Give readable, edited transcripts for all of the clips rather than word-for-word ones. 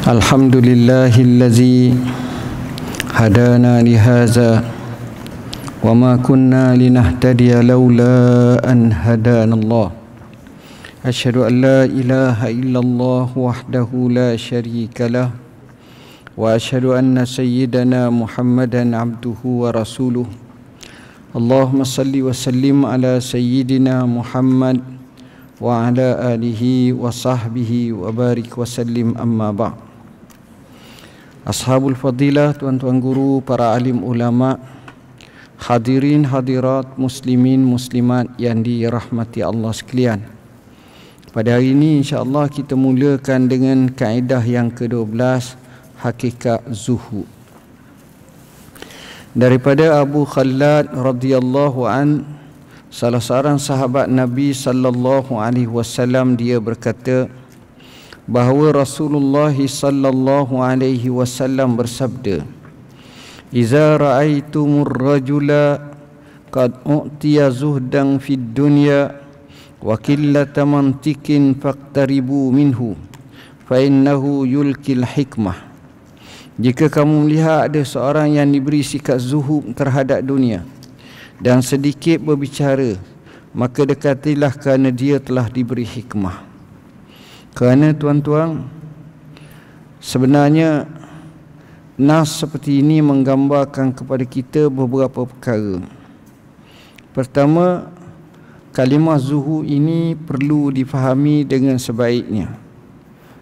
Alhamdulillahillazi hadana lihaza wa ma kunna linahtadiya laula an hadanallah. Asyhadu an la ilaha illallah wahdahu la syarika lah wa asyhadu anna sayyidana Muhammadan abduhu wa rasuluh. Allahumma salli wa sallim ala sayyidina Muhammad wa ala alihi wa sahbihi wa barik wa sallim, amma ba'. Ashabul fadilah, tuan-tuan guru, para alim ulama, hadirin hadirat, muslimin muslimat yang dirahmati Allah sekalian. Pada hari ini insya-Allah kita mulakan dengan kaedah yang ke-12, hakikat zuhud. Daripada Abu Khallad radhiyallahu an, salah seorang sahabat Nabi sallallahu alaihi wasallam, dia berkata bahawa Rasulullah sallallahu alaihi wasallam bersabda, "Iza ra'aitumur rajula qad u'tiya zuhdan fid dunya wa qillata mantiqin faqtaribu minhu fa innahu yulkil hikmah." Jika kamu melihat ada seorang yang diberi sikap zuhud terhadap dunia dan sedikit berbicara, maka dekatilah kerana dia telah diberi hikmah. Kerana tuan-tuan, sebenarnya nas seperti ini menggambarkan kepada kita beberapa perkara. Pertama, kalimah zuhud ini perlu difahami dengan sebaiknya.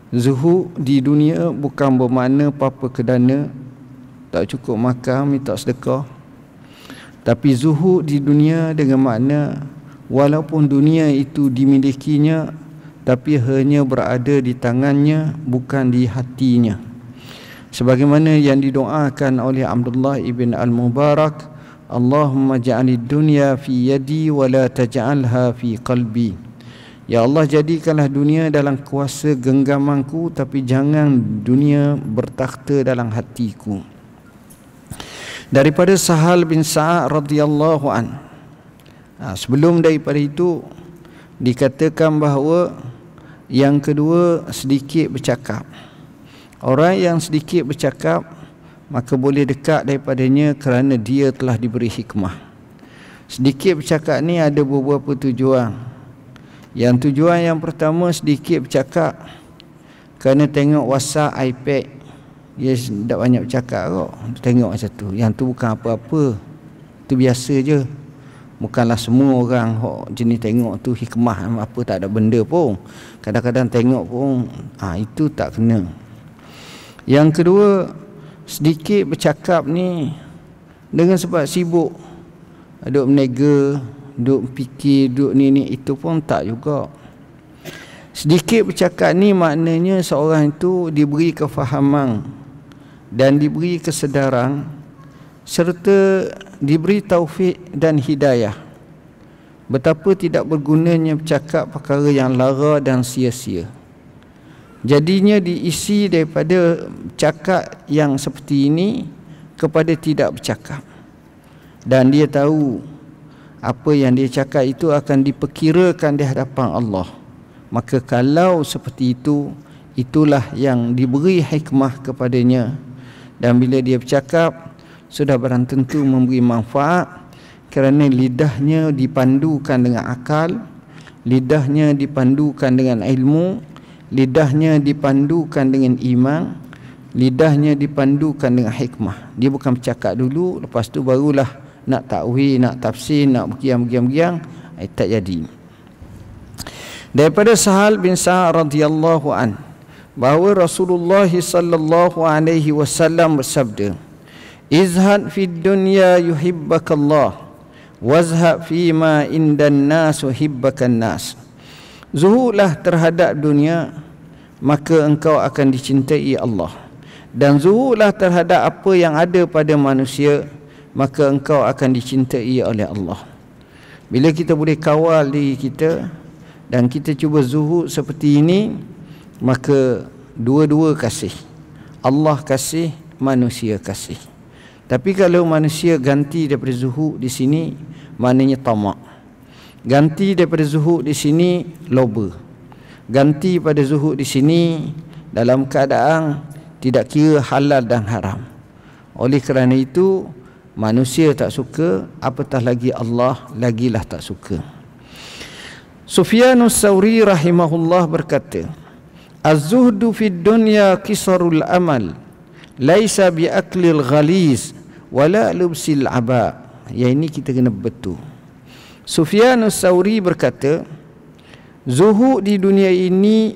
Zuhud di dunia bukan bermakna apa-apa kedana, tak cukup makan, minta sedekah. Tapi zuhud di dunia dengan makna walaupun dunia itu dimilikinya, tapi hanya berada di tangannya, bukan di hatinya. Sebagaimana yang didoakan oleh Abdullah ibn al-Mubarak, Allahumma ja'alid dunya fi yadi wa la taj'alha fi qalbi. Ya Allah, jadikanlah dunia dalam kuasa genggamanku, tapi jangan dunia bertakhta dalam hatiku. Daripada Sahal bin Sa'ad radhiyallahu an, sebelum daripada itu dikatakan bahawa yang kedua, sedikit bercakap. Orang yang sedikit bercakap, maka boleh dekat daripadanya kerana dia telah diberi hikmah. Sedikit bercakap ni ada beberapa tujuan. Yang tujuan yang pertama, sedikit bercakap kerana tengok WhatsApp, iPad, dia tak banyak bercakap kok. Tengok macam tu. Yang tu bukan apa-apa, tu biasa je. Bukanlah semua orang jenis tengok tu hikmah apa, tak ada benda pun. Kadang-kadang tengok pun itu tak kena. Yang kedua, sedikit bercakap ni dengan sebab sibuk, duk menega, duk fikir, duk ni itu pun tak juga. Sedikit bercakap ni maknanya seorang itu diberi kefahaman dan diberi kesedaran serta diberi taufik dan hidayah. Betapa tidak bergunanya bercakap perkara yang lara dan sia-sia. Jadinya diisi daripada cakap yang seperti ini kepada tidak bercakap. Dan dia tahu apa yang dia cakap itu akan diperkirakan di hadapan Allah. Maka kalau seperti itu, itulah yang diberi hikmah kepadanya. Dan bila dia bercakap, sudah barang tentu memberi manfaat, kerana lidahnya dipandukan dengan akal, lidahnya dipandukan dengan ilmu, lidahnya dipandukan dengan iman, lidahnya dipandukan dengan hikmah. Dia bukan bercakap dulu, lepas tu barulah nak takwil, nak tafsir, nak bergiang-giang, tak jadi. Daripada Sahal bin Sa'ad radhiyallahu an, bahawa Rasulullah sallallahu alaihi wasallam bersabda, "Izhad fid dunya yuhibbakallah, wazhad fima indan nas yuhibbakan nas." Zuhudlah terhadap dunia, maka engkau akan dicintai Allah. Dan zuhudlah terhadap apa yang ada pada manusia, maka engkau akan dicintai oleh Allah. Bila kita boleh kawal diri kita dan kita cuba zuhud seperti ini, maka dua-dua kasih. Allah kasih, manusia kasih. Tapi kalau manusia ganti daripada zuhud di sini, maknanya tamak. Ganti daripada zuhud di sini, loba. Ganti pada zuhud di sini dalam keadaan tidak kira halal dan haram. Oleh kerana itu manusia tak suka, apatah lagi Allah lagilah tak suka. Sufyanus Tsauri rahimahullah berkata, Az-zuhdu fid dunya qisarul amal, laisa bi aklil ghaliz wala lubsil aba. Yang ini kita kena betul. Sufyanus Tsauri berkata, zuhud di dunia ini,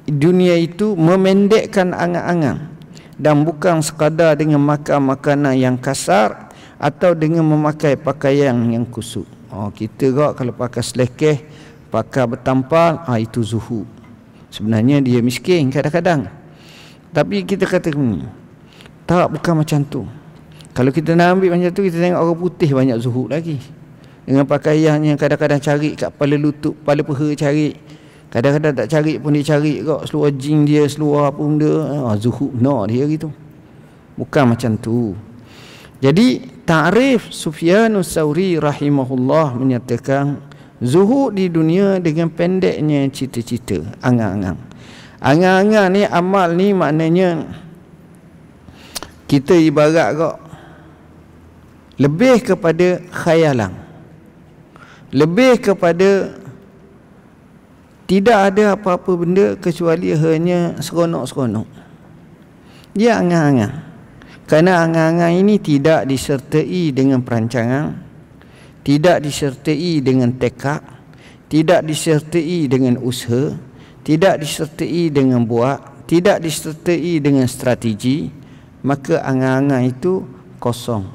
dunia itu memendekkan angan-angan, dan bukan sekadar dengan makan makanan yang kasar atau dengan memakai pakaian yang kusut. Kita kalau pakai selekeh, pakai bertampal, itu zuhud. Sebenarnya dia miskin kadang-kadang, tapi kita kata tak, bukan macam tu. Kalau kita nak ambil macam tu, kita tengok orang putih banyak zuhud lagi, dengan pakaian yang kadang-kadang cari kat kepala lutut, kepala peha cari, kadang-kadang tak cari pun dia cari kat seluar jing dia, seluar apa benda, zuhud dia gitu. Bukan macam tu. Jadi ta'rif Sufyanus Tsauri rahimahullah menyatakan zuhud di dunia dengan pendeknya cita-cita, angan-angan. Angan-angan ni, amal ni maknanya kita ibarat kok lebih kepada khayalan, lebih kepada tidak ada apa-apa benda kecuali hanya seronok-seronok. Dia angan-angan. Kerana angan-angan ini tidak disertai dengan perancangan, tidak disertai dengan tekad, tidak disertai dengan usaha, tidak disertai dengan buat, tidak disertai dengan strategi, maka angan-angan itu kosong,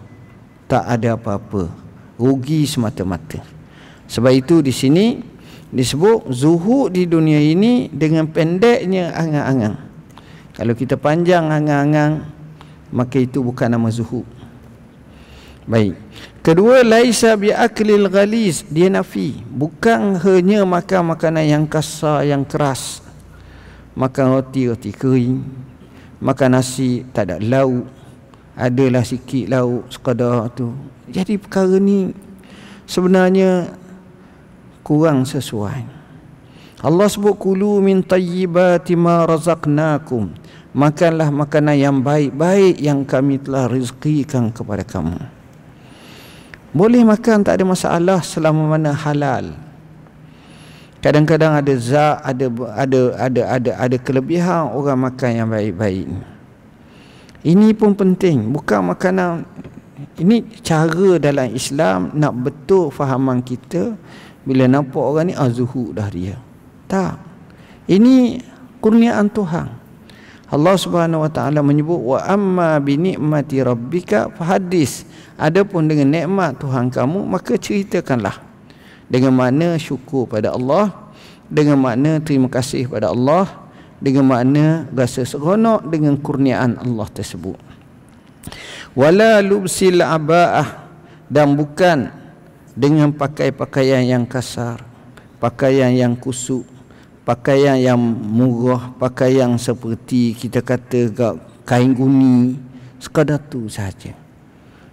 tak ada apa-apa, rugi semata-mata. Sebab itu di sini disebut zuhud di dunia ini dengan pendeknya angan-angan. Kalau kita panjang angan-angan, maka itu bukan nama zuhud. Baik. Kedua, laisa bi aklil ghaliz, dia nafi, bukan hanya makan makanan yang kasar, yang keras. Makan roti kering, makan nasi tak ada lauk, adalah sikit lauk sekadar tu. Jadi perkara ni sebenarnya kurang sesuai. Allah sebut kulu min tayyibati ma razaqnakum, makanlah makanan yang baik-baik yang kami telah rezekikan kepada kamu. Boleh makan, tak ada masalah selama mana halal. Kadang-kadang ada ada kelebihan orang makan yang baik-baik. Ini pun penting, bukan makanan. Ini cara dalam Islam nak betul fahaman kita. Bila nampak orang ni zuhud dah dia. Tak. Ini kurniaan Tuhan. Allah Subhanahu Wa Taala menyebut wa amma bi ni'mati rabbika fahaddis. Adapun dengan nikmat Tuhan kamu, maka ceritakanlah. Dengan makna syukur pada Allah, dengan makna terima kasih pada Allah, dengan makna rasa seronok dengan kurniaan Allah tersebut. Wala lubsil aba'ah, dan bukan dengan pakai pakaian yang kasar, pakaian yang kusut, pakaian yang murah, pakaian seperti kita kata kain guni, sekadar tu saja.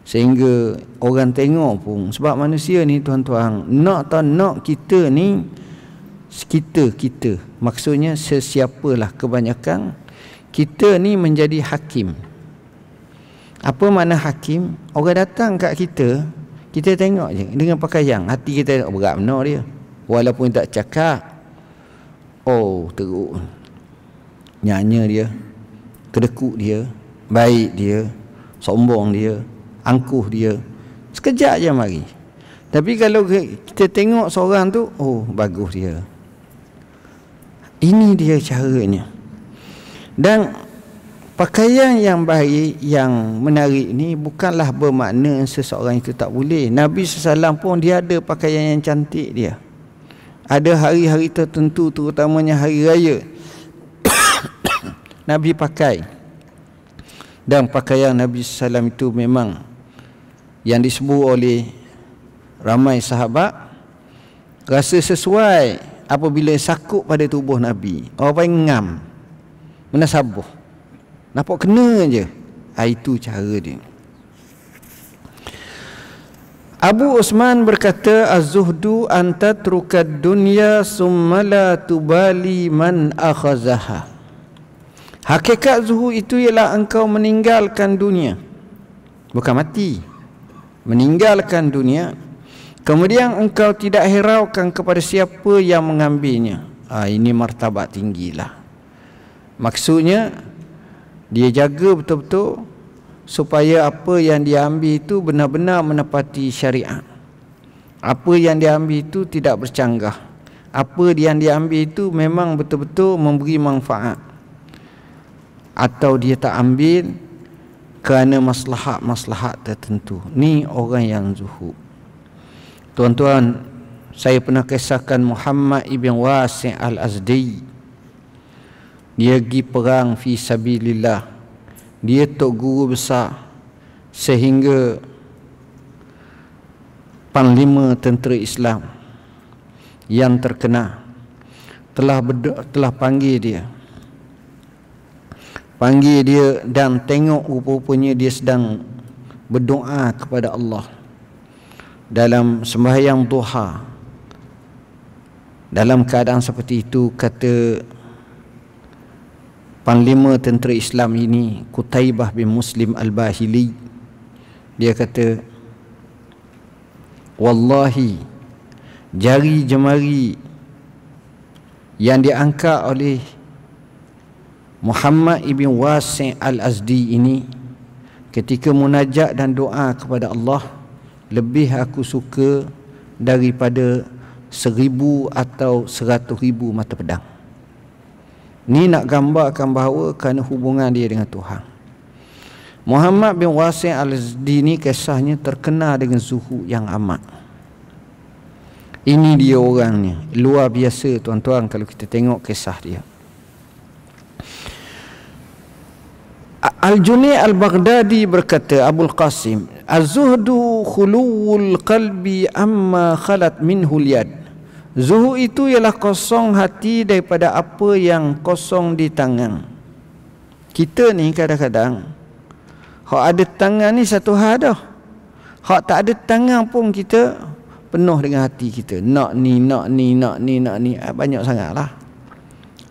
Sehingga orang tengok pun, sebab manusia ni tuan-tuan, nak tak nak kita ni, kita maksudnya sesiapalah kebanyakan, kita ni menjadi hakim. Apa makna hakim? Orang datang kat kita, kita tengok je dengan pakaian, hati kita berat benar dia, walaupun tak cakap. Teruk nyanya dia, kedekut dia, baik dia, sombong dia, angkuh dia, sekejap je mari. Tapi kalau kita tengok seorang tu, bagus dia. Ini dia caranya. Dan pakaian yang baik, yang menarik ni bukanlah bermakna seseorang itu tak boleh. Nabi SAW pun dia ada pakaian yang cantik dia. Ada hari-hari tertentu, terutamanya hari raya, Nabi pakai. Dan pakaian Nabi SAW itu memang yang disebut oleh ramai sahabat, rasa sesuai apabila sakut pada tubuh Nabi. Orang paling ngam, menasabuh, nampak kena je. Itu cara dia. Abu Osman berkata, az-zuhdu an tatrukad dunya summa la tubali man akhazaha. Hakikat zuhud itu ialah engkau meninggalkan dunia, bukan mati, meninggalkan dunia, kemudian engkau tidak hiraukan kepada siapa yang mengambilnya. Ini martabat tinggilah. Maksudnya dia jaga betul-betul supaya apa yang dia ambil itu benar-benar menepati syariat. Apa yang dia ambil itu tidak bercanggah. Apa yang dia ambil itu memang betul-betul memberi manfaat. Atau dia tak ambil kerana maslahat-maslahat tertentu. Ni orang yang zuhud. Tuan-tuan, saya pernah kisahkan Muhammad ibn Wasi' al-Azdi. Dia pergi perang fi sabilillah. Dia tok guru besar sehingga panglima tentera Islam yang terkenal telah panggil dia. Panggil dia dan tengok rupa-rupanya dia sedang berdoa kepada Allah dalam sembahyang duha. Dalam keadaan seperti itu, kata panglima tentera Islam ini, Qutaibah bin Muslim al-Bahili, dia kata, wallahi, jari jemari yang diangkat oleh Muhammad ibn Wasi' al-Azdi ini ketika munajat dan doa kepada Allah, lebih aku suka daripada 1000 atau 100,000 mata pedang. Ni nak gambarkan bahawa kerana hubungan dia dengan Tuhan. Muhammad bin Wasi' al-Azdi ni kisahnya terkenal dengan zuhud yang amat. Ini dia orangnya, luar biasa tuan-tuan kalau kita tengok kisah dia. Al-Junaid al-Baghdadi berkata, Abul Qasim, az-zuhdu khuluwul qalbi amma khalat minhul yad. Zuhud itu ialah kosong hati daripada apa yang kosong di tangan. Kita ni kadang-kadang hak ada tangan ni satu hal dah. Hak tak ada tangan pun kita penuh dengan hati kita. Nak ni, nak ni, nak ni, nak ni. Banyak sangatlah.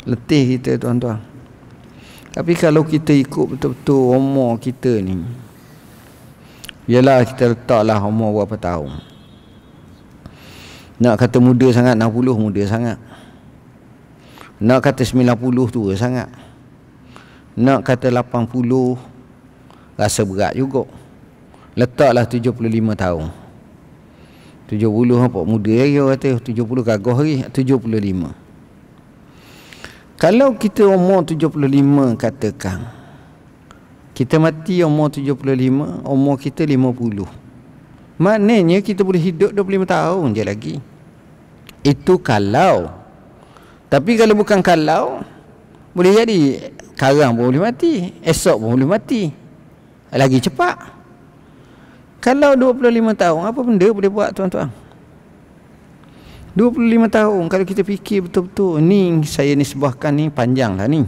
Letih kita tuan-tuan. Tapi kalau kita ikut betul-betul umur kita ni, ialah kita letaklah umur berapa tahun. Nak kata muda sangat, 60 muda sangat. Nak kata 90 tua sangat. Nak kata 80 rasa berat juga. Letaklah 75 tahun. 70 apa muda lagi orang kata, 70 gagah lagi, 75. Kalau kita umur 75 katakan, kita mati umur 75, umur kita 50. Maknanya kita boleh hidup 25 tahun je lagi. Itu kalau. Tapi kalau bukan kalau, boleh jadi sekarang pun boleh mati, esok pun boleh mati. Lagi cepat. Kalau 25 tahun, apa benda boleh buat tuan-tuan? 25 tahun kalau kita fikir betul-betul, ni saya nisbahkan ni panjang lah ni.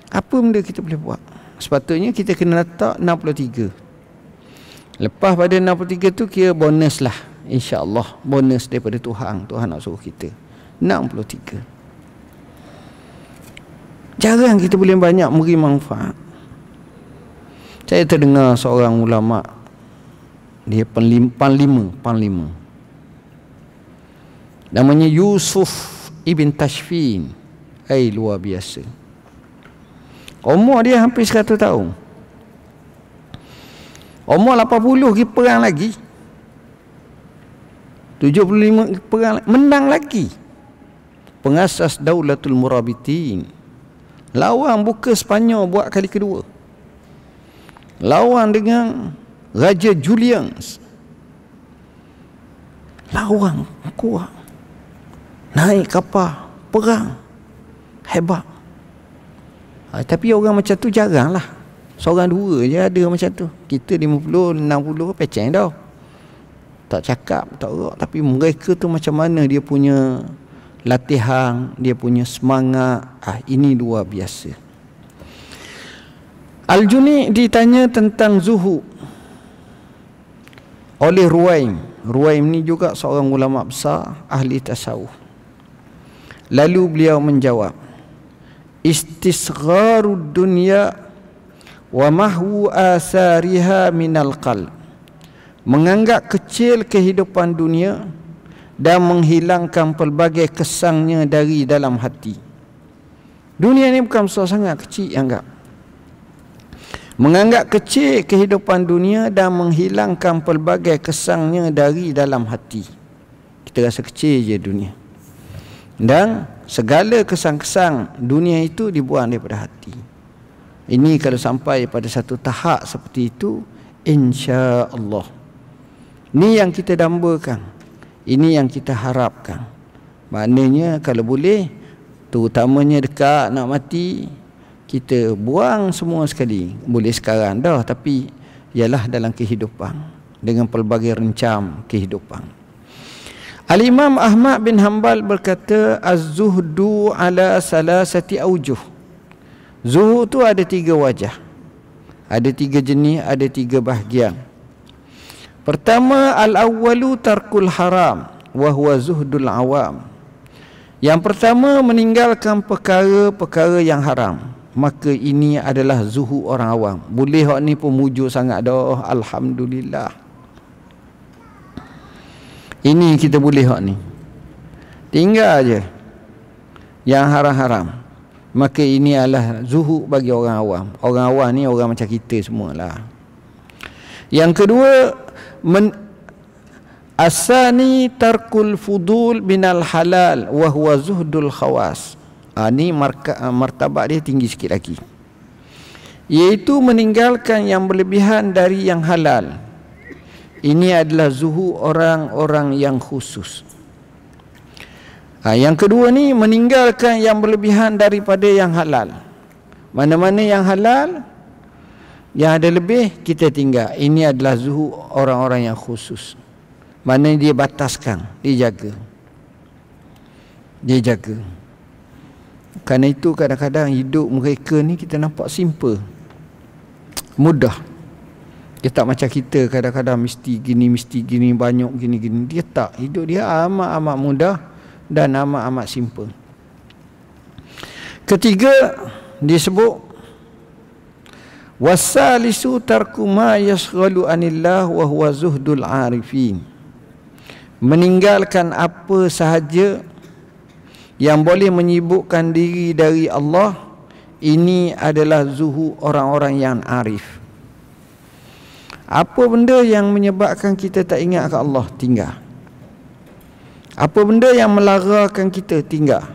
Apa benda kita boleh buat? Sepatutnya kita kena letak 63. Lepas pada 63 tu kira bonus lah. InsyaAllah bonus daripada Tuhan. Tuhan nak suruh kita 63. Jarang kita boleh banyak memberi manfaat. Saya terdengar seorang ulama, dia panglima, namanya Yusuf ibn Tashfin. Luar biasa. Umur dia hampir 100 tahun. Umur 80 pergi perang lagi. 75 perang, menang lagi. Pengasas Daulatul Murabitin. Lawan buka Sepanyol buat kali kedua. Lawan dengan Raja Julius. Lawan kuat. Naik kapal, perang, hebat. Tapi orang macam tu jarang lah. Seorang dua je ada macam tu. Kita 50, 60 peceng dah. Tak cakap, tak gerak. Tapi mereka tu macam mana dia punya latihan, dia punya semangat. Ini luar biasa. Al-Junaid ditanya tentang zuhud oleh Ruwaim. Ruwaim ni juga seorang ulama besar, ahli tasawuf. Lalu beliau menjawab, istisgharud dunya wa mahwu asariha minal qalb, menganggap kecil kehidupan dunia dan menghilangkan pelbagai kesangnya dari dalam hati. Dunia ni bukan besar sangat, kecil anggap. Menganggap kecil kehidupan dunia dan menghilangkan pelbagai kesangnya dari dalam hati. Kita rasa kecil je dunia. Dan segala kesang-kesang dunia itu dibuang daripada hati. Ini kalau sampai pada satu tahap seperti itu, insya-Allah. Ini yang kita dambakan. Ini yang kita harapkan. Maknanya kalau boleh, terutamanya dekat nak mati, kita buang semua sekali. Boleh sekarang dah, tapi ialah dalam kehidupan, dengan pelbagai rencam kehidupan. Al-Imam Ahmad bin Hanbal berkata, az-zuhdu ala salasati aujuh. Zuhud tu ada 3 wajah, ada 3 jenis, ada 3 bahagian. Pertama, al-awwalu tarkul haram wa huwa zuhdul awam. Yang pertama, meninggalkan perkara-perkara yang haram. Maka ini adalah zuhud orang awam. Boleh hak ni pun mujur sangat dah, alhamdulillah. Ini kita boleh hak ni. Tinggal je yang haram-haram. Maka ini adalah zuhud bagi orang awam. Orang awam ni orang macam kita semualah. Yang kedua, asani tarkul fudul binal halal wa huwa zuhdul khawas. Ni martabat dia tinggi sikit lagi, iaitu meninggalkan yang berlebihan dari yang halal. Ini adalah zuhud orang-orang yang khusus. Yang kedua ni, meninggalkan yang berlebihan daripada yang halal. Mana-mana yang halal, yang ada lebih, kita tinggal. Ini adalah zuhud orang-orang yang khusus. Mana dia bataskan, dia jaga. Dia jaga. Kerana itu kadang-kadang hidup mereka ni kita nampak simple, mudah. Dia tak macam kita kadang-kadang mesti gini, banyak gini-gini. Dia tak. Hidup dia amat-amat mudah dan amat-amat simple. Ketiga, disebut wasalisu tarku ma yashghalu anillah wa huwa zuhdul arifin. Meninggalkan apa sahaja yang boleh menyibukkan diri dari Allah. Ini adalah zuhud orang-orang yang arif. Apa benda yang menyebabkan kita tak ingat ke Allah, tinggal. Apa benda yang melarakan kita, tinggal.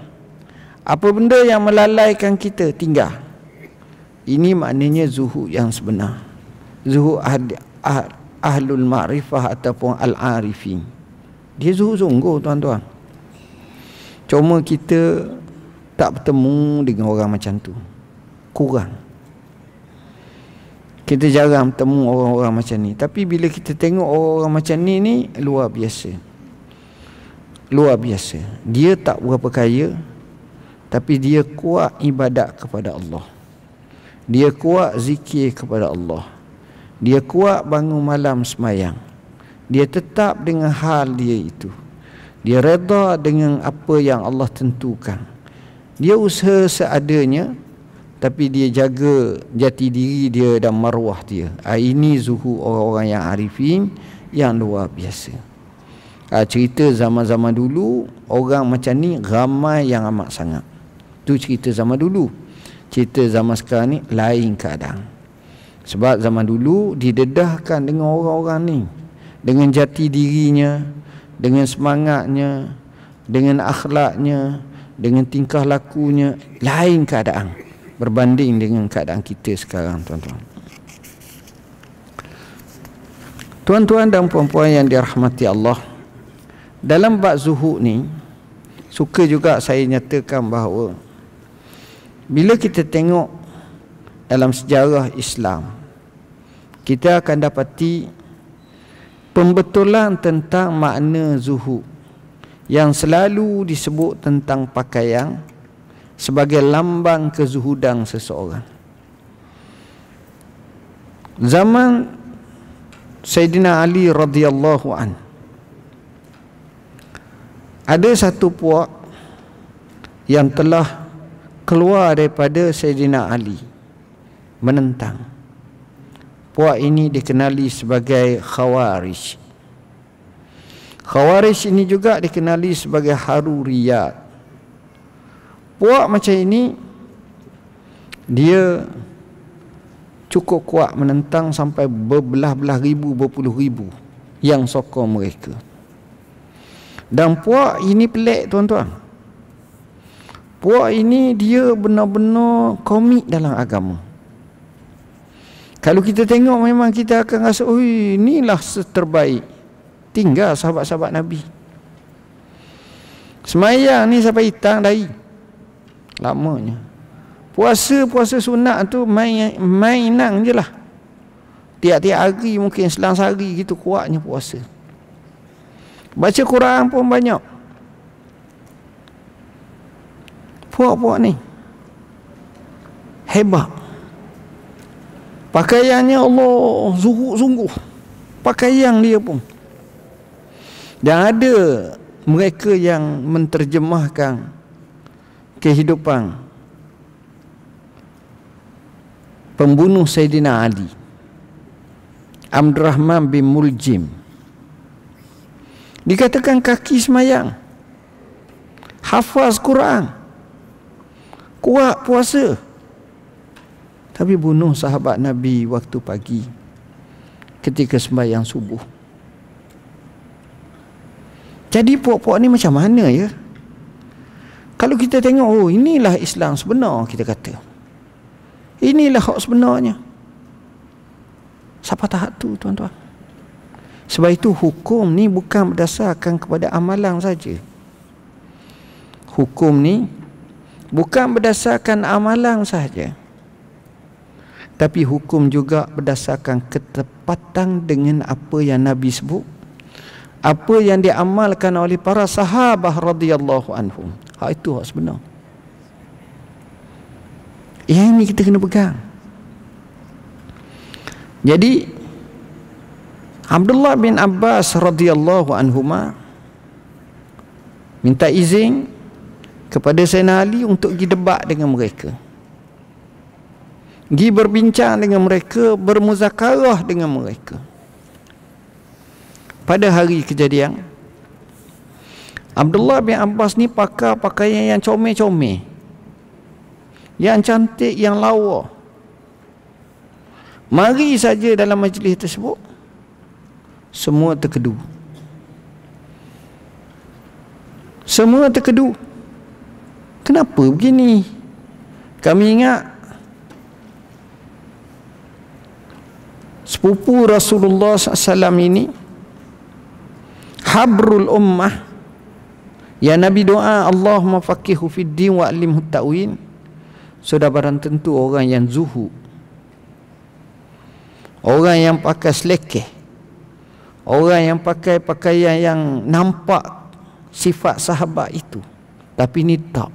Apa benda yang melalaikan kita, tinggal. Ini maknanya zuhud yang sebenar. Zuhud ahlul ma'rifah ataupun al-arifin. Dia zuhud sungguh, tuan-tuan. Cuma kita tak bertemu dengan orang macam tu. Kurang. Kita jarang bertemu orang-orang macam ni. Tapi bila kita tengok orang-orang macam ni luar biasa. Luar biasa. Dia tak berapa kaya, tapi dia kuat ibadat kepada Allah. Dia kuat zikir kepada Allah. Dia kuat bangun malam semayang. Dia tetap dengan hal dia itu. Dia redha dengan apa yang Allah tentukan. Dia usaha seadanya, tapi dia jaga jati diri dia dan maruah dia. Ini zuhud orang-orang yang arifin yang luar biasa. Cerita zaman-zaman dulu, orang macam ni ramai yang amat sangat. Itu cerita zaman dulu. Cerita zaman sekarang ni lain keadaan. Sebab zaman dulu didedahkan dengan orang-orang ni, dengan jati dirinya, dengan semangatnya, dengan akhlaknya, dengan tingkah lakunya. Lain keadaan berbanding dengan keadaan kita sekarang, tuan-tuan. Tuan-tuan dan puan-puan yang dirahmati Allah, dalam bab zuhud ni, suka juga saya nyatakan bahawa bila kita tengok dalam sejarah Islam, kita akan dapati pembetulan tentang makna zuhud yang selalu disebut tentang pakaian sebagai lambang kezuhudan seseorang. Zaman Sayyidina Ali radhiyallahu an, ada satu puak yang telah keluar daripada Sayyidina Ali, menentang. Puak ini dikenali sebagai Khawarij. Khawarij ini juga dikenali sebagai Haruriyat. Puak macam ini dia cukup kuat menentang sampai berbelah-belah ribu, berpuluh ribu yang sokong mereka. Dan puak ini pelik tuan-tuan. Puak ini dia benar-benar komit dalam agama. Kalau kita tengok memang kita akan rasa, oh inilah terbaik. Tinggal sahabat-sahabat Nabi. Semayang ni sampai hitang dahi. Lamanya. Puasa sunat tu mainan je lah. Tiap-tiap hari mungkin selang sehari gitu kuatnya puasa. Baca Quran pun banyak. Puak-puak ni hebat. Pakaiannya Allah zuhud sungguh. Pakaian dia pun. Dan ada mereka yang menterjemahkan kehidupan pembunuh Sayyidina Ali, Abdurrahman bin Muljim. Dikatakan kaki semayang, hafaz Quran, kuat puasa, tapi bunuh sahabat Nabi waktu pagi ketika sembahyang subuh. Jadi puak-puak ni macam mana ya? Kalau kita tengok, oh inilah Islam sebenar, kita kata. Inilah hak sebenarnya. Siapa tahap tu tuan-tuan? Sebab itu hukum ni bukan berdasarkan kepada amalan saja. Hukum ni bukan berdasarkan amalan saja, tapi hukum juga berdasarkan ketepatan dengan apa yang Nabi sebut, apa yang diamalkan oleh para sahabat radhiyallahu anhum. Hak itu hak sebenar. Yang ini kita kena pegang. Jadi Abdullah bin Abbas radhiyallahu anhuma minta izin kepada Sayyidina Ali untuk pergi debat dengan mereka, pergi berbincang dengan mereka, bermuzakarah dengan mereka. Pada hari kejadian, Abdullah bin Abbas ni pakai pakaian yang comel-comel, yang cantik, yang lawa. Mari saja dalam majlis tersebut, semua terkedu. Semua terkedu. Kenapa begini? Kami ingat sepupu Rasulullah SAW ini habrul ummah, yang Nabi doa Allahumma faqihu fid din wa alimhu ta'wil. Sudah barang tentu orang yang zuhud, orang yang pakai selekeh, orang yang pakai pakaian yang nampak sifat sahabat itu, tapi ni tak.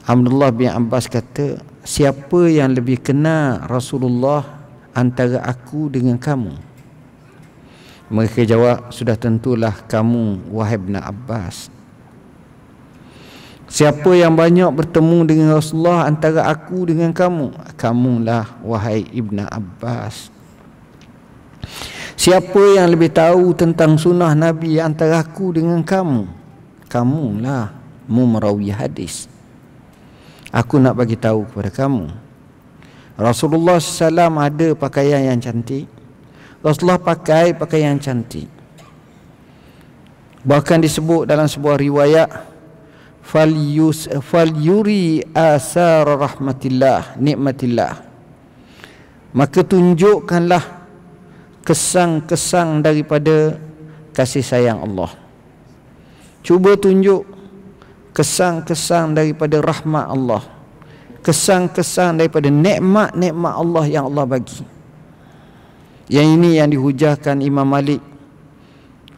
Abdullah bin Abbas kata, siapa yang lebih kenal Rasulullah antara aku dengan kamu? Mereka jawab, sudah tentulah kamu, wahai Ibn Abbas. Siapa yang banyak bertemu dengan Rasulullah antara aku dengan kamu? Kamulah, wahai Ibn Abbas. Siapa yang lebih tahu tentang sunnah Nabi antara aku dengan kamu? Kamulah, merawi hadis. Aku nak bagi tahu kepada kamu, Rasulullah SAW ada pakaian yang cantik. Rasulullah pakai pakaian cantik. Bahkan disebut dalam sebuah riwayat, fal yuri asar rahmatillah nikmatillah, maka tunjukkanlah kesang-kesang daripada kasih sayang Allah. Cuba tunjuk kesang-kesang daripada rahmat Allah, kesang-kesang daripada nikmat-nikmat Allah yang Allah bagi. Yang ini yang dihujahkan Imam Malik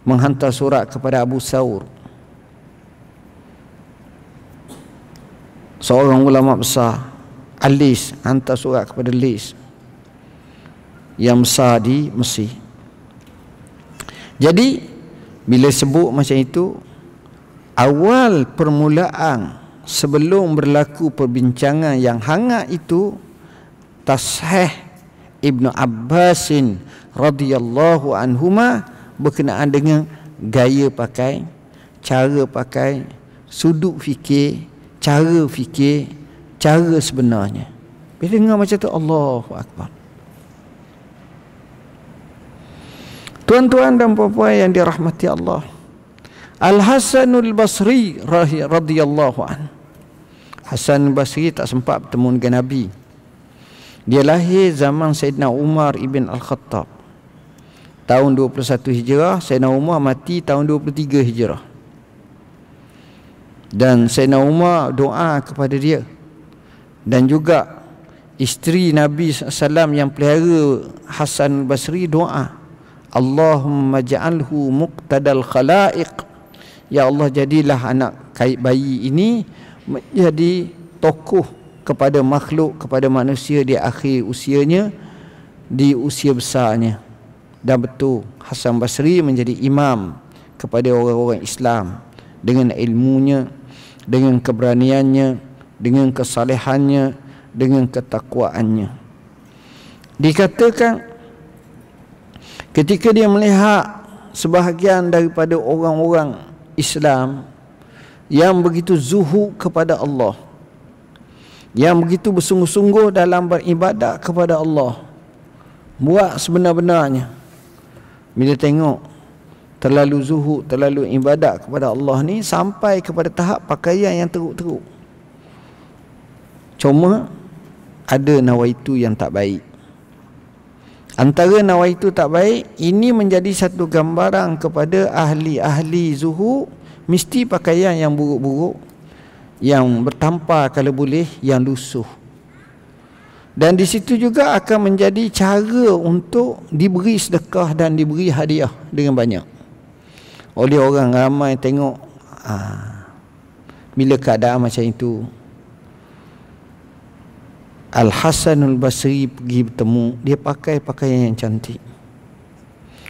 menghantar surat kepada Abu Saur, seorang ulama besar. Al-Lis hantar surat kepada Lis yang besar di Mesir. Jadi bila sebut macam itu, awal permulaan sebelum berlaku perbincangan yang hangat itu, Tasheh Ibnu Abbasin radhiyallahu anhuma berkenaan dengan gaya pakai, cara pakai, sudut fikir, cara sebenarnya. Bila dengar macam tu, Allahu Akbar. Tuan-tuan dan puan-puan yang dirahmati Allah, Al-Hasanul Basri radhiyallahu anhu. Hasan Basri tak sempat bertemu dengan Nabi. Dia lahir zaman Sayyidina Umar ibn Al-Khattab tahun 21 Hijrah. Sayyidina Umar mati tahun 23 Hijrah. Dan Sayyidina Umar doa kepada dia, dan juga isteri Nabi SAW yang pelihara Hasan Basri doa, Allahumma ja'alhu muqtadal khalaiq. Ya Allah, jadilah anak bayi ini menjadi tokoh kepada makhluk, kepada manusia di akhir usianya, di usia besarnya. Dan betul, Hasan Basri menjadi imam kepada orang-orang Islam dengan ilmunya, dengan keberaniannya, dengan kesalehannya, dengan ketakwaannya. Dikatakan ketika dia melihat sebahagian daripada orang-orang Islam yang begitu zuhud kepada Allah, yang begitu bersungguh-sungguh dalam beribadat kepada Allah, buat sebenar-benarnya, bila tengok terlalu zuhud, terlalu ibadat kepada Allah ni, sampai kepada tahap pakaian yang teruk-teruk. Cuma ada nawaitu yang tak baik. Antara nawaitu tak baik ini menjadi satu gambaran kepada ahli-ahli zuhud, mesti pakaian yang buruk-buruk, yang bertampar kalau boleh, yang lusuh. Dan di situ juga akan menjadi cara untuk diberi sedekah dan diberi hadiah dengan banyak oleh orang ramai. Tengok bila keadaan macam itu, Al-Hasanul Basri pergi bertemu, dia pakai pakaian yang cantik.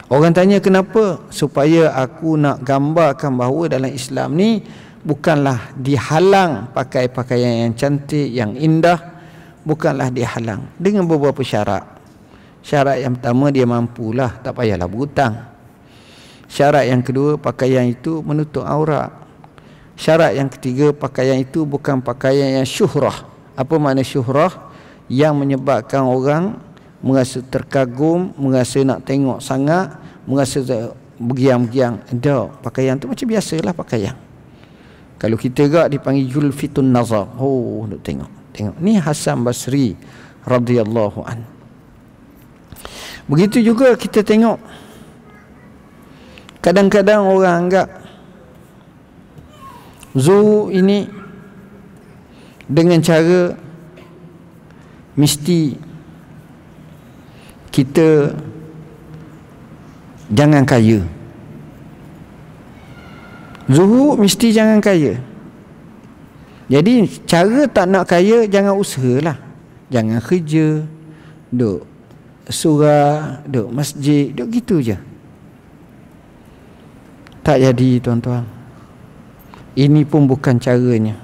Orang tanya kenapa? Supaya aku nak gambarkan bahawa dalam Islam ni bukanlah dihalang pakai pakaian yang cantik, yang indah, bukanlah dihalang, dengan beberapa syarat. Syarat yang pertama, dia mampulah, tak payahlah berhutang. Syarat yang kedua, pakaian itu menutup aurat. Syarat yang ketiga, pakaian itu bukan pakaian yang syuhrah. Apa makna syuhrah? Yang menyebabkan orang merasa terkagum, merasa nak tengok sangat, merasa bergiang-giang. Tak, pakaian tu macam biasalah pakaian. Kalau kita gak dipanggil yulfitun nazar. Oh, nak tengok. Ni Hasan Basri radhiyallahu an. Begitu juga kita tengok, kadang-kadang orang anggap zuhud ini dengan cara mesti kita jangan kaya. Zuhud mesti jangan kaya. Jadi cara tak nak kaya, jangan usahalah. Jangan kerja, duk surah, duk masjid, duk gitu je. Tak jadi, tuan-tuan. Ini pun bukan caranya.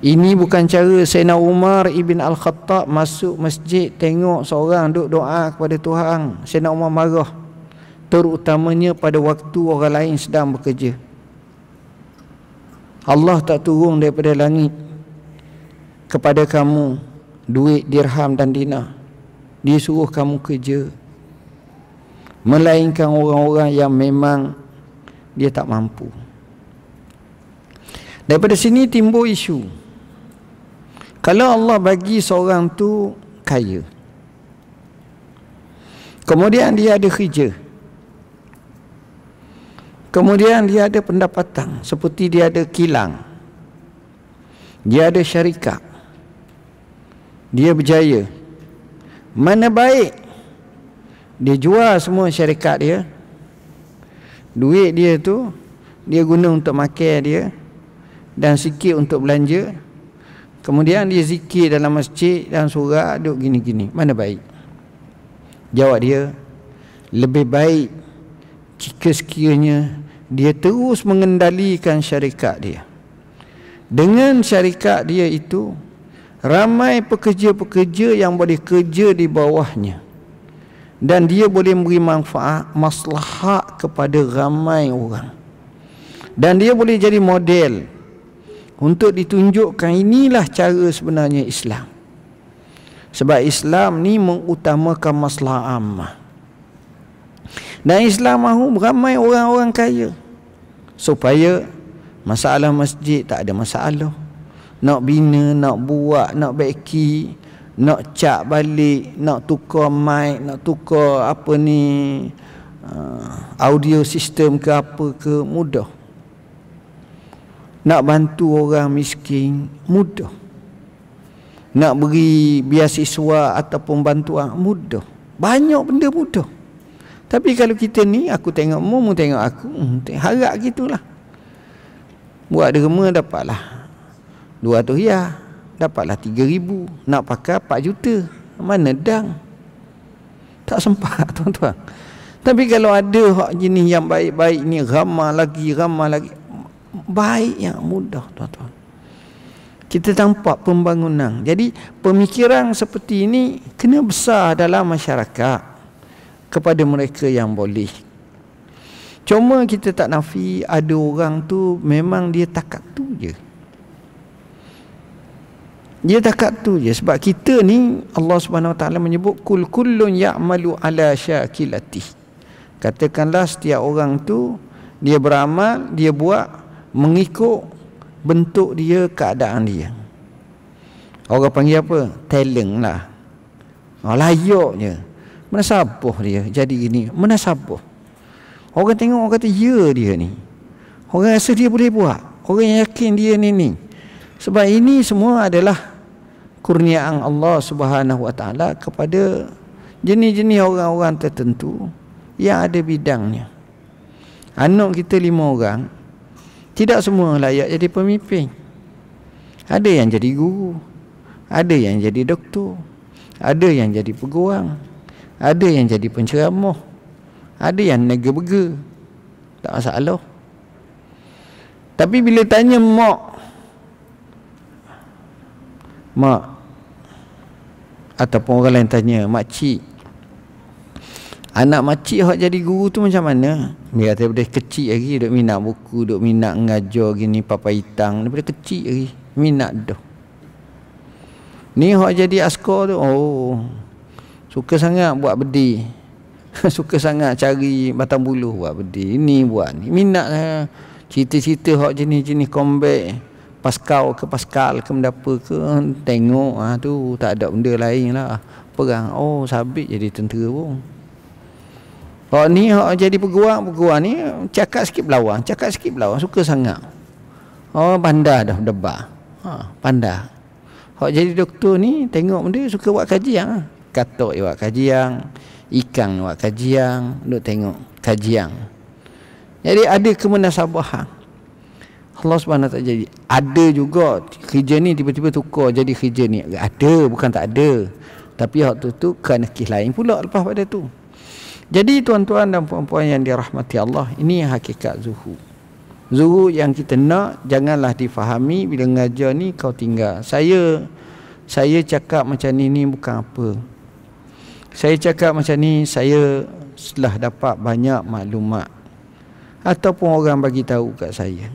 Ini bukan cara Sayyidina Umar ibn Al-Khattab masuk masjid, tengok seorang duk doa kepada Tuhan. Sayyidina Umar marah, terutamanya pada waktu orang lain sedang bekerja. Allah tak turun daripada langit kepada kamu duit dirham dan dinar, dia suruh kamu kerja. Melainkan orang-orang yang memang dia tak mampu. Daripada sini timbul isu, kalau Allah bagi seorang tu kaya, kemudian dia ada kerja, kemudian dia ada pendapatan, seperti dia ada kilang, dia ada syarikat, dia berjaya, mana baik dia jual semua syarikat dia, duit dia tu dia guna untuk makan dia dan sikit untuk belanja, kemudian dia zikir dalam masjid dan surah, duk gini-gini, mana baik? Jawab dia, lebih baik jika sekiranya dia terus mengendalikan syarikat dia, Dengan syarikat dia itu, ramai pekerja-pekerja yang boleh kerja di bawahnya, dan dia boleh memberi manfaat, maslahat kepada ramai orang, dan dia boleh jadi model untuk ditunjukkan inilah cara sebenarnya Islam. Sebab Islam ni mengutamakan maslahat ammah. Dan Islam mahu ramai orang-orang kaya supaya masalah masjid tak ada masalah. Nak bina, nak buat, nak baiki, nak cat balik, nak tukar mic, nak tukar apa ni, audio system ke apa ke, mudah. Nak bantu orang miskin, mudah. Nak beri beasiswa ataupun bantuan, mudah. Banyak benda mudah. Tapi kalau kita ni, aku tengok mu tengok aku, harap gitulah. Buat derma dapatlah 200 riyal, dapatlah 3,000, nak pakai 4 juta. Mana dang? Tak sempat tuan-tuan. Tapi kalau ada hak jenis yang baik-baik ni, ramah lagi, baik yang mudah tuan-tuan. Kita tampak pembangunan. Jadi pemikiran seperti ini kena besar dalam masyarakat kepada mereka yang boleh. Cuma kita tak nafi ada orang tu memang dia takat tu je. Dia takat tu je. Sebab kita ni Allah Subhanahu Wa Taala menyebut kullun ya'malu ala syakilati. Katakanlah setiap orang tu dia beramal, dia buat mengikut bentuk dia, keadaan dia. Orang panggil apa? Talent lah. Layaknya. Menasabah dia jadi gini. Menasabah. Orang tengok, orang kata ya dia ni. Orang rasa dia boleh buat. Orang yakin dia ni. Sebab ini semua adalah kurniaan Allah Subhanahu Wa Taala kepada jenis-jenis orang-orang tertentu yang ada bidangnya. Anak kita 5 orang, tidak semua layak jadi pemimpin. Ada yang jadi guru, ada yang jadi doktor, ada yang jadi peguam, ada yang jadi penceramah, ada yang nega-bega. Tak masalah. Tapi bila tanya mak ataupun orang lain tanya makcik, anak makcik hak jadi guru tu macam mana? Dia kata daripada kecil lagi duk minat buku, duk minat ngajar gini papai hitang, daripada kecil lagi minat dah. Ni hak jadi askar tu, suka sangat buat bedi. Suka sangat cari batang buluh buat bedi. Ini buat ni. Minat lah. Cerita-cerita hak jenis-jenis combat, Pascal ke mendapa ke, tengok tu tak ada benda lain lah. Perang, sabit jadi tentera pun. Hak ni hak jadi peguam ni cakap sikit berlawan, suka sangat. Pandai dah debat. Pandai. Hak jadi doktor ni tengok benda suka buat kajian. Katok buat kajian, ikan buat kajian, duk tengok kajian. Jadi ada kemunasabahan. Allah Subhanahu Wa Taala jadi ada juga kerja ni tiba-tiba tukar jadi kerja ni. Ada, bukan tak ada. Tapi hak tu kerana kes lain pula lepas pada tu. Jadi tuan-tuan dan puan-puan yang dirahmati Allah, ini hakikat zuhud. Zuhud yang kita nak janganlah difahami bila ngajar ni kau tinggal. Saya cakap macam ni bukan apa. Saya cakap macam ni saya setelah dapat banyak maklumat ataupun orang bagi tahu kat saya.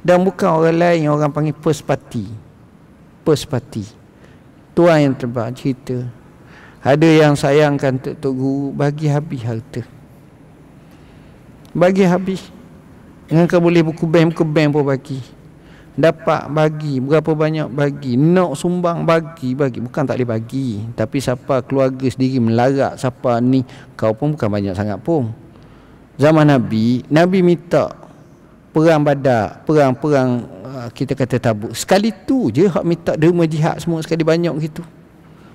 Dan bukan orang lain yang orang panggil first party. Tuan yang terbaik cerita. Ada yang sayangkan Tok Guru bagi habis harta. Bagi habis. Dengan kau boleh buku bank pun bagi. Dapat bagi, berapa banyak bagi. Nak sumbang bagi. Bukan tak boleh bagi. Tapi siapa keluarga sendiri melarat siapa ni, kau pun bukan banyak sangat pun. Zaman Nabi minta perang Badar, perang kita kata Tabuk. Sekali tu je hak minta derma jihad semua sekali banyak gitu.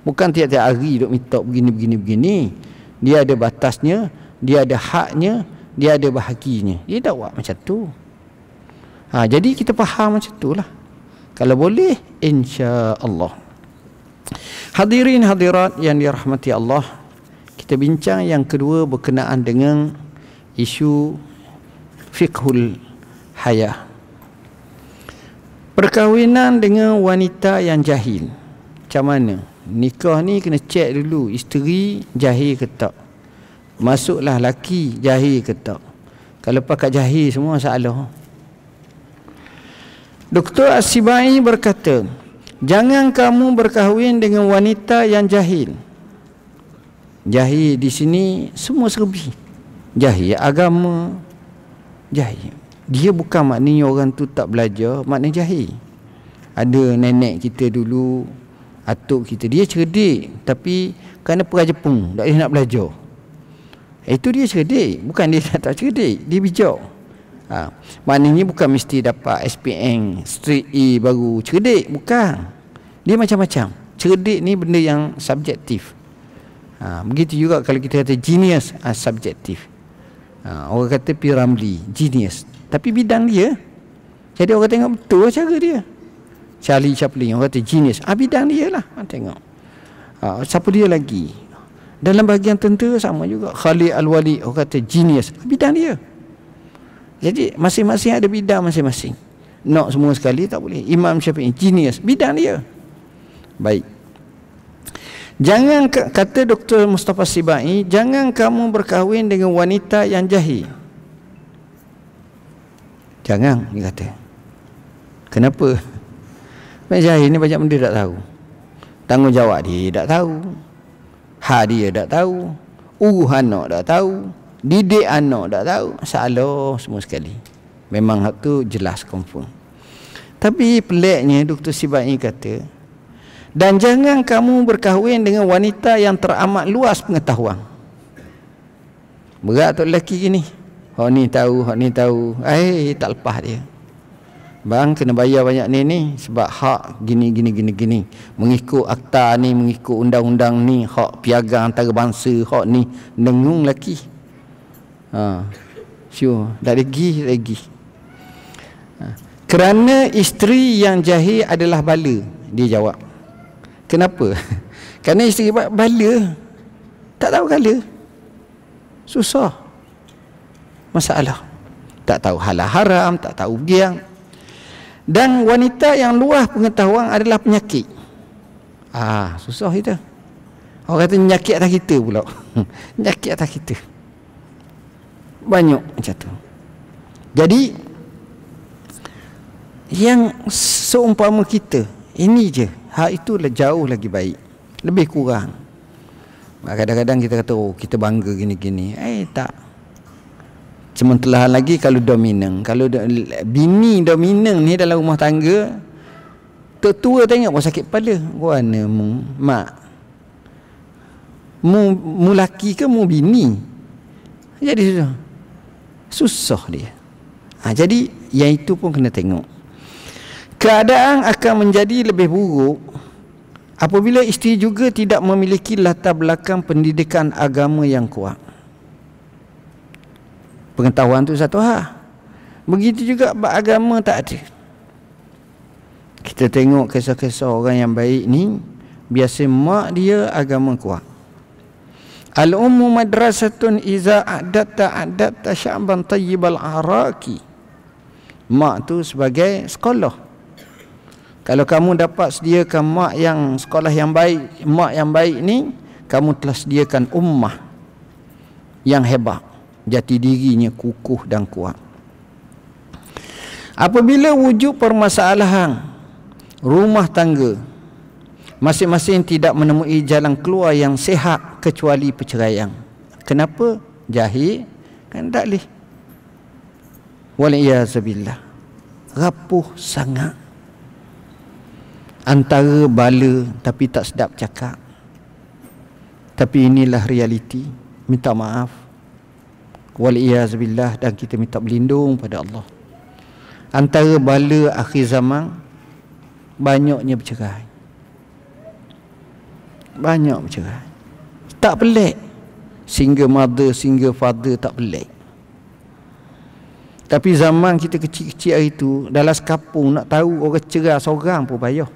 Bukan tiap-tiap hari duk minta begini. Dia ada batasnya, dia ada haknya, dia ada bahaginya. Dia tak buat macam tu. Jadi kita faham macam itulah. Kalau boleh, insya-Allah. Hadirin hadirat yang dirahmati Allah, kita bincang yang kedua berkenaan dengan isu fiqhul hayah. Perkahwinan dengan wanita yang jahil. Macam mana? Nikah ni kena cek dulu isteri jahil ke tak. Masuklah laki jahil ke tak. Kalau pakai jahil semua salah. Dr. As-Sibai berkata, jangan kamu berkahwin dengan wanita yang jahil. Jahil di sini semua serbi. Jahil agama, jahil. Dia bukan maknanya orang tu tak belajar, maknanya jahil. Ada nenek kita dulu, atuk kita, dia cerdik tapi kerana perah Jepun tak boleh nak belajar. Itu dia cerdik, bukan dia tak cerdik, dia bijak. Maknanya bukan mesti dapat SPM Street E baru cerdik, bukan. Dia macam-macam. Cerdik ni benda yang subjektif. Begitu juga kalau kita kata genius, subjektif. Orang kata P. Ramlee genius, tapi bidang dia. Jadi orang tengok betul cara dia. Charlie Chaplin orang kata genius, bidang dia lah. Tengok siapa dia lagi. Dalam bahagian tentera sama juga. Khalid Al-Walid orang kata genius, bidang dia. Jadi masing-masing ada bidang masing-masing. Nak semua sekali tak boleh. Imam Syafi'i genius, bidang dia. Baik. Jangan, kata Dr. Mustafa Sibai, jangan kamu berkahwin dengan wanita yang jahil. Jangan, dia kata. Kenapa? Orang jahil ni banyak benda tak tahu. Tanggungjawab dia tak tahu. Hak dia tak tahu. Urus anak tak tahu. Didik anak tak tahu. Salah semua sekali. Memang hak tu jelas confirm. Tapi peliknya Dr. Sibai kata, dan jangan kamu berkahwin dengan wanita yang teramat luas pengetahuan. Berat tu lelaki gini. Hak ni tahu, hak ni tahu. Tak lepas dia. Bang kena bayar banyak ni sebab hak gini. Mengikut akta ni, mengikut undang-undang ni, hak piagam antarabangsa, hak ni dengung lelaki. Sure, dah lagi. Kerana isteri yang jahil adalah bala, dia jawab. Kenapa? Kerana isteri bala, tak tahu kala, susah, masalah, tak tahu halal haram, tak tahu giang. Dan wanita yang luas pengetahuan adalah penyakit. Susah kita. Orang kata penyakit atas kita pula. Penyakit atas kita banyak macam tu. Jadi yang seumpama kita ini je, hak itulah jauh lagi baik, lebih kurang. Kadang-kadang kita kata kita bangga gini-gini. Tak. Sementara lagi kalau dominan. Kalau bini dominan ni dalam rumah tangga, tua tengok pun sakit kepala. Mana mu mak, mu laki ke mu bini? Jadi susah dia. Jadi yang itu pun kena tengok. Keadaan akan menjadi lebih buruk apabila isteri juga tidak memiliki latar belakang pendidikan agama yang kuat. Pengetahuan tu satu hal. Begitu juga agama tak ada. Kita tengok kisah-kisah orang yang baik ni, biasa mak dia agama kuat. Al-ummu madrasatun iza a'datta sya'ban tayyibal araki. Mak tu sebagai sekolah. Kalau kamu dapat sediakan mak yang sekolah yang baik, mak yang baik ni, kamu telah sediakan ummah yang hebat, jati dirinya kukuh dan kuat. Apabila wujud permasalahan rumah tangga, masing-masing tidak menemui jalan keluar yang sihat kecuali perceraian. Kenapa? Jahil kan tak boleh. Waliyazabillah. Rapuh sangat. Antara bala tapi tak sedap cakap. Tapi inilah realiti. Minta maaf. Waliyazabillah, dan kita minta berlindung pada Allah. Antara bala akhir zaman, banyaknya bercerai. Banyak bercerai. Tak pelik. Single mother, single father tak pelik. Tapi zaman kita kecil-kecil hari tu, dalam sekapung nak tahu orang cerai seorang pun payah.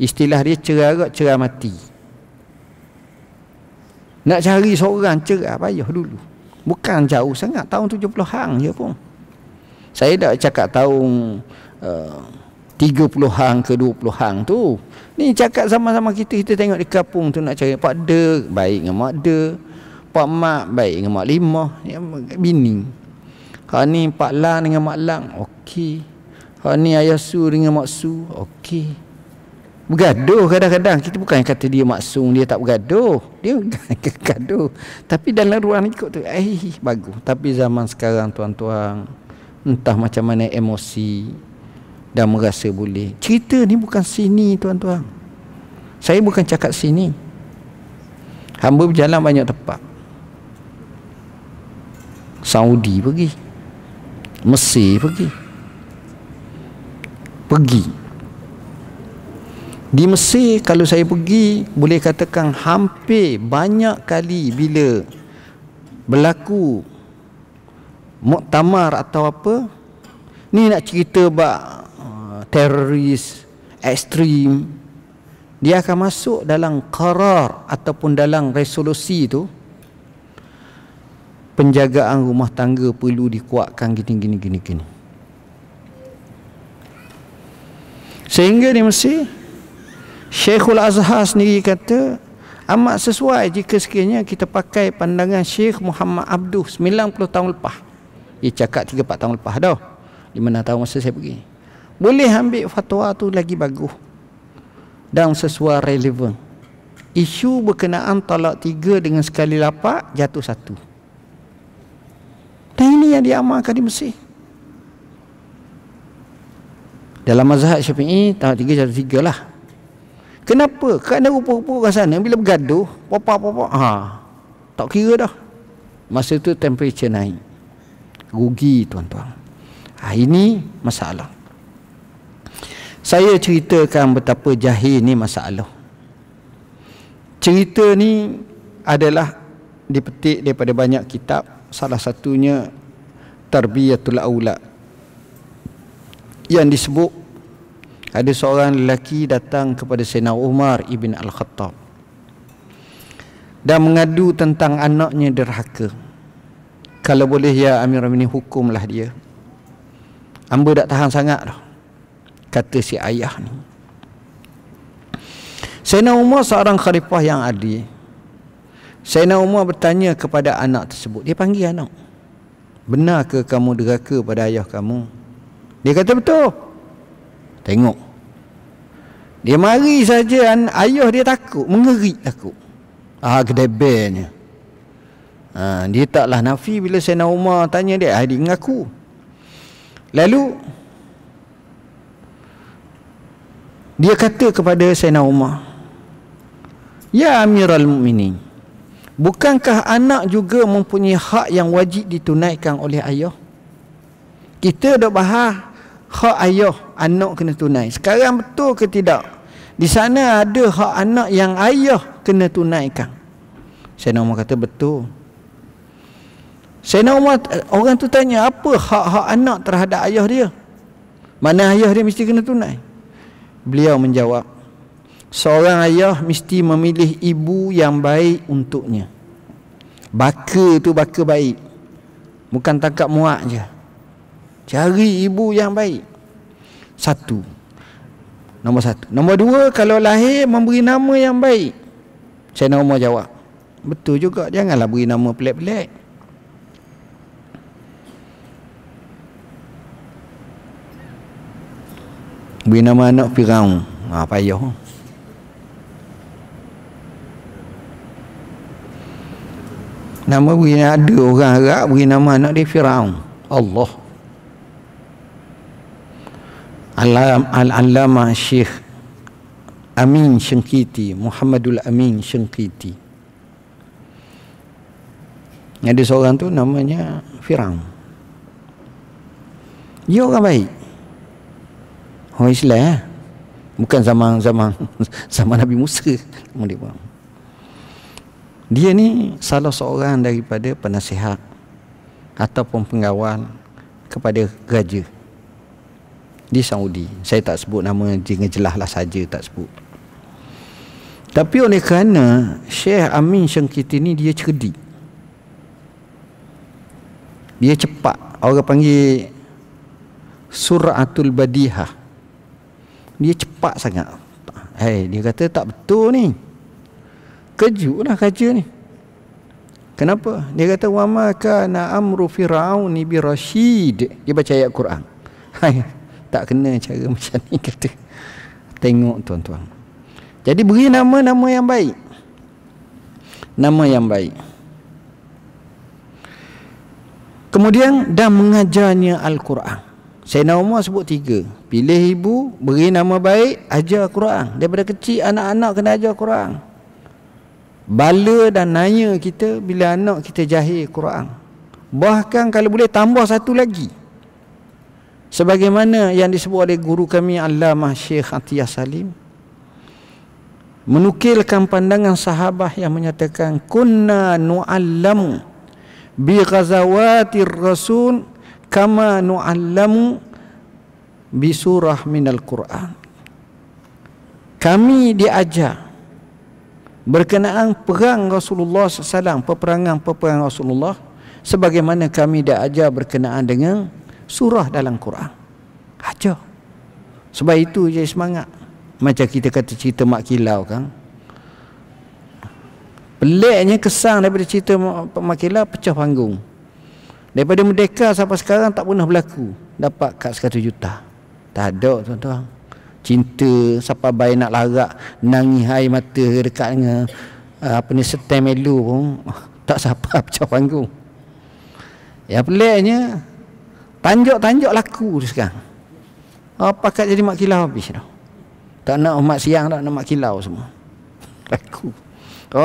Istilah dia cerai mati. Nak cari seorang cerai payah dulu. Bukan jauh sangat, tahun 70-an je pun. Saya dah cakap tahun 30 hang ke 20 hang tu. Ni cakap sama-sama kita tengok di kampung tu nak cari pak de baik dengan mak de, pak mak baik dengan mak limah, bini. Hak ni pak lang dengan mak lang, okey. Hak ni ayah su dengan mak su, okey. Bergaduh kadang-kadang. Kita bukan kata dia maksum, dia tak bergaduh. Dia bergaduh. Tapi dalam ruang ikut tu, bagus. Tapi zaman sekarang tuan-tuan, entah macam mana emosi dan merasa boleh. Cerita ni bukan sini tuan-tuan. Saya bukan cakap sini. Hamba berjalan banyak tempat. Saudi pergi, Mesir pergi. Di Mesir kalau saya pergi, boleh katakan hampir banyak kali bila berlaku muktamar atau apa, ni nak cerita bab teroris ekstrim, dia akan masuk dalam qarar ataupun dalam resolusi tu, penjagaan rumah tangga perlu dikuatkan gini. Sehingga di Mesir, Syekhul Azhar sendiri kata amat sesuai jika sekiranya kita pakai pandangan Syekh Muhammad Abduh 90 tahun lepas. Dia cakap 3-4 tahun lepas dah, 5 tahun masa saya pergi. Boleh ambil fatwa tu lagi bagus dan sesuai relevan. Isu berkenaan talak 3 dengan sekali lapak jatuh 1. Dan ini yang diamalkan di Mesir. Dalam mazhab Syafi'i talak 3 jatuh 3 lah. Kenapa? Kerana rupa-rupa orang sana bila bergaduh, papa tak kira dah. Masa tu temperature naik. Rugi tuan-tuan. Ini masalah. Saya ceritakan betapa jahil ni masalah. Cerita ni adalah dipetik daripada banyak kitab. Salah satunya Tarbiyatul Aulad, yang disebut ada seorang lelaki datang kepada Sayyidina Umar ibn Al-Khattab dan mengadu tentang anaknya derhaka. Kalau boleh ya Amirul Mukminin, hukumlah dia. Hamba tak tahan sangat dah, kata si ayah ni. Sayyidina Umar seorang khalifah yang adil. Sayyidina Umar bertanya kepada anak tersebut. Dia panggil anak, benar ke kamu derhaka pada ayah kamu? Dia kata betul. Tengok, dia mari saja ayah dia takut, mengerik takut. Kedebelnya. Dia taklah nafi bila Sayyidina Umar tanya dia, dia mengaku. Lalu dia kata kepada Sayyidina Umar, ya Amirul Mukminin, bukankah anak juga mempunyai hak yang wajib ditunaikan oleh ayah? Kita dah bahas hak ayah, anak kena tunai. Sekarang betul ke tidak? Di sana ada hak anak yang ayah kena tunaikan. Sayyidina Umar kata betul. Sayyidina Umar, orang tu tanya, apa hak-hak anak terhadap ayah dia? Mana ayah dia mesti kena tunai? Beliau menjawab, seorang ayah mesti memilih ibu yang baik untuknya. Baka tu baka baik, bukan tangkap muak je. Cari ibu yang baik. Nombor satu. Nombor dua, kalau lahir memberi nama yang baik. Sayyidina Umar jawab, betul juga, janganlah beri nama pelik-pelik. Beri nama anak Firaun, payah. Nama beri, ada orang Arab beri nama anak dia Firaun. Allah. Al-Allamah Syekh Amin Syengkiti, Muhammadul Amin Syengkiti, ada seorang tu namanya Firaun. Dia orang baik, orang Islam, bukan zaman Nabi Musa. Dia ni salah seorang daripada penasihat ataupun pengawal kepada raja di Saudi. Saya tak sebut nama, jangan jelas lah saja, tak sebut. Tapi oleh kerana Syekh Amin Syengkiti ni dia cerdik, dia cepat, orang panggil suratul badihah, dia cepat sangat. Dia kata tak betul ni. Kejutlah kaca ni. Kenapa? Dia kata wa ma kana amru fir'aun bi rasyid. Dia baca ayat Quran. Tak kena cara macam ni kata. Tengok tuan-tuan. Jadi beri nama-nama yang baik. Nama yang baik. Kemudian dan mengajarnya Al-Quran. Sayyidina Umar sebut 3. Pilih ibu, beri nama baik, ajar Quran. Daripada kecil anak-anak kena ajar Quran. Bala dan naya kita bila anak kita jahil Quran. Bahkan kalau boleh tambah satu lagi. Sebagaimana yang disebut oleh guru kami Allamah Syekh Atiyah Salim, menukilkan pandangan sahabah yang menyatakan kunna nu'allamu bi ghazawatir rasul kama nu'allamu bi surah minal Quran. Kami diajar berkenaan perang Rasulullah SAW, peperangan Rasulullah, sebagaimana kami diajar berkenaan dengan surah dalam Quran. Ajar. Sebab itu je semangat. Macam kita kata cerita Mak Kilau kan. Peliknya kesan daripada cerita Mak Kilau pecah panggung. Daripada Merdeka sampai sekarang tak pernah berlaku dapat kad 100 juta. Tak ada tuan-tuan. Cinta siapa bayi nak larak, nangis air mata dekat dengan setem elu pun tak siapa pecah panggung. Ya peliknya tanjuk-tanjuk laku sekarang. Apa kad jadi Mak Kilau habis dah. Tak nak umat siang, tak nak Mak Kilau semua. Laku.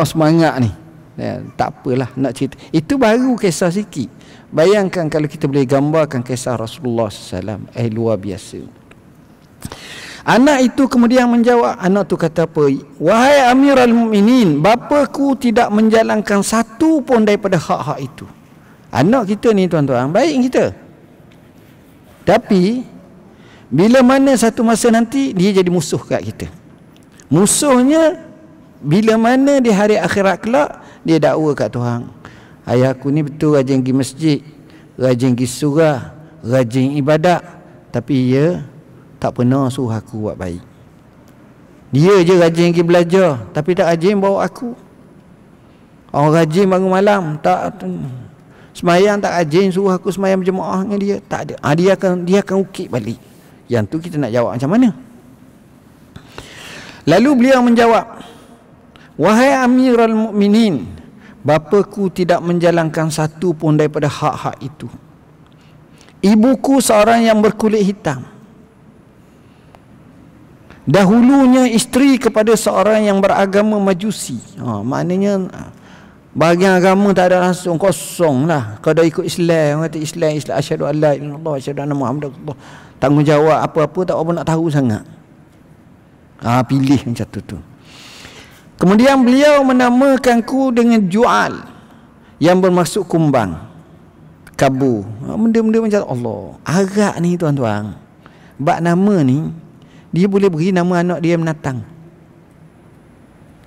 Semangat ni. Ya, tak apalah nak cerita. Itu baru kisah sikit. Bayangkan kalau kita boleh gambarkan kisah Rasulullah SAW. Luar biasa. Anak itu kemudian menjawab. Anak tu kata apa? Wahai Amirul Mukminin, bapaku tidak menjalankan satu pun daripada hak-hak itu. Anak kita ni tuan-tuan, baik kita. Tapi bila mana satu masa nanti dia jadi musuh kat kita. Musuhnya bila mana di hari akhirat kelak dia dakwa kat Tuhan. Ayahku ni betul rajin pergi masjid, rajin pergi surah, rajin ibadat, tapi dia tak pernah suruh aku buat baik. Dia je rajin pergi belajar, tapi tak rajin bawa aku. Orang rajin bangun malam, tak semayang tak rajin suruh aku semayang berjemaah dengan dia, tak ada. Dia akan ukit balik. Yang tu kita nak jawab macam mana? Lalu beliau menjawab, wahai Amirul Mukminin, bapaku tidak menjalankan satu pun daripada hak-hak itu. Ibuku seorang yang berkulit hitam. Dahulunya isteri kepada seorang yang beragama Majusi. Maknanya bahagian agama tak ada langsung, kosong lah. Kalau dah ikut Islam, kata Islam, asyhadu an la ilaha illallah, asyhadu anna Muhammadar Rasulullah, tanggungjawab apa-apa tak apa nak tahu sangat. Pilih macam tu. Kemudian beliau menamakanku dengan Ju'al, yang bermaksud kumbang, kabu. Benda-benda macam Allah. Agak ni tuan-tuan, bab nama ni dia boleh beri nama anak dia menatang,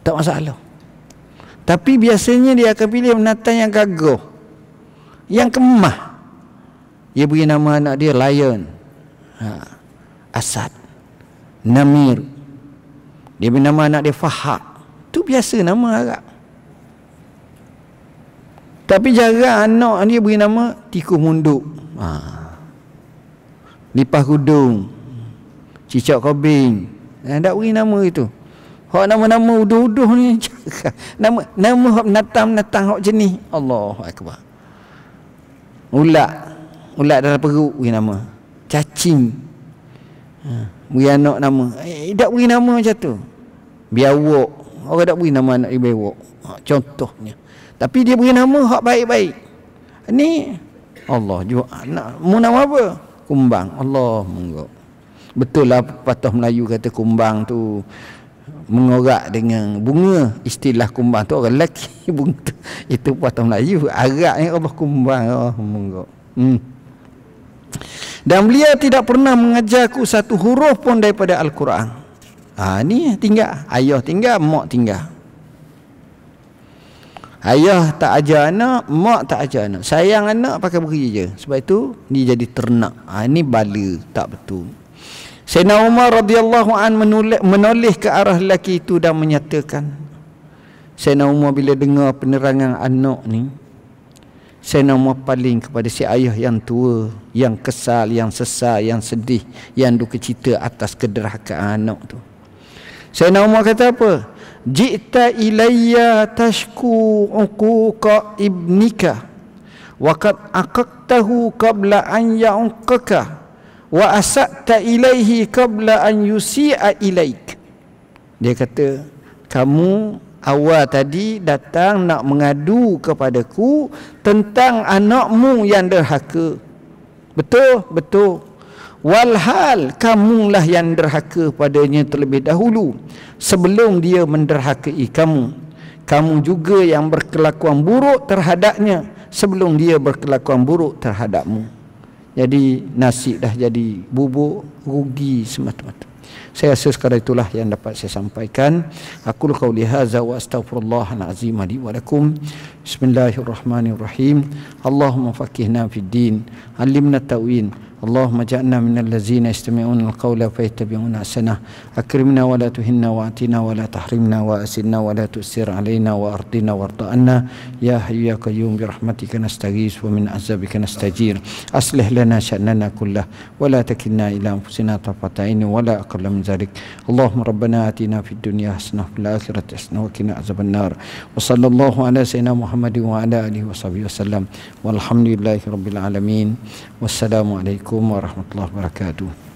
tak masalah. Tapi biasanya dia akan pilih menatang yang gagah, yang kemah. Dia beri nama anak dia Lion, Asad, Namir. Dia beri nama anak dia Fahad. Itu biasa nama Arab. Tapi jarang anak dia beri nama tikus munduk, lipas kudung, cicak kobing. Tak beri nama itu. Hak nama-nama uduh-uduh ni nama hak menatang hak jenis. Allahu akbar. Ulat dalam perut beri nama. Cacing. Beri anak nama. Tak beri nama macam tu. Biawak. Orang tak beri nama anak dia biawak. Contohnya. Tapi dia beri nama hak baik-baik. Ni Allah juga nak mu nama apa? Kumbang. Allah monggo. Betul lah patah Melayu kata kumbang tu mengorak dengan bunga. Istilah kumbang tu orang lelaki, bunga tu itu patah Melayu. Arab ni Allah kumbang. Oh monggo. Dan beliau tidak pernah mengajarku satu huruf pun daripada Al-Quran. Ni tinggal. Ayah tinggal, mak tinggal. Ayah tak ajar anak, mak tak ajar anak. Sayang anak pakai beri je. Sebab itu dia jadi ternak. Ni bala, tak betul. Sayyidina Umar radhiyallahu an menoleh ke arah lelaki itu dan menyatakan, Sayyidina Umar bila dengar penerangan anak ni, Sayyidina Umar paling kepada si ayah yang tua, yang kesal, yang sesal, yang sedih, yang duka cita atas kederhakaan anak tu. Sayyidina Umar kata apa? Ji'ta ilayya tashku uquqa ibnika wa qad aqaqtahu qabla an ya'uqaka wa asa'ta ilaihi qabla an yusi'a ilaik. Dia kata, kamu awal tadi datang nak mengadu kepadaku tentang anakmu yang derhaka. Betul? Betul. Walhal kamulah yang derhaka padanya terlebih dahulu sebelum dia menderhakai kamu. Kamu juga yang berkelakuan buruk terhadapnya sebelum dia berkelakuan buruk terhadapmu. Jadi nasib dah jadi bubuk, rugi semata-mata. Saya rasa sekadar itulah yang dapat saya sampaikan. Aku qauli hadza wa astaghfirullahal azim li wa lakum. Bismillahirrahmanirrahim. Allahumma faqihna fid din, 'allimna ta'win. اللهم اجعلنا من الذين يستمعون القول فيتبعون احسنه. اكرمنا ولا تهنا واعطنا ولا تحرمنا واسنا ولا تؤثر علينا وارضنا وارض عنا يا حي يا قيوم برحمتك نستغيث ومن عذابك نستجير. اصلح لنا شأننا كله ولا تكلنا الى انفسنا طرفة عين ولا اقل من ذلك. اللهم ربنا اتنا في الدنيا حسنه وفي الاخره حسنه وقنا عذاب النار. وصلى الله على سيدنا محمد وعلى اله وصحبه وسلم والحمد لله رب العالمين. والسلام عليكم warahmatullahi wabarakatuh.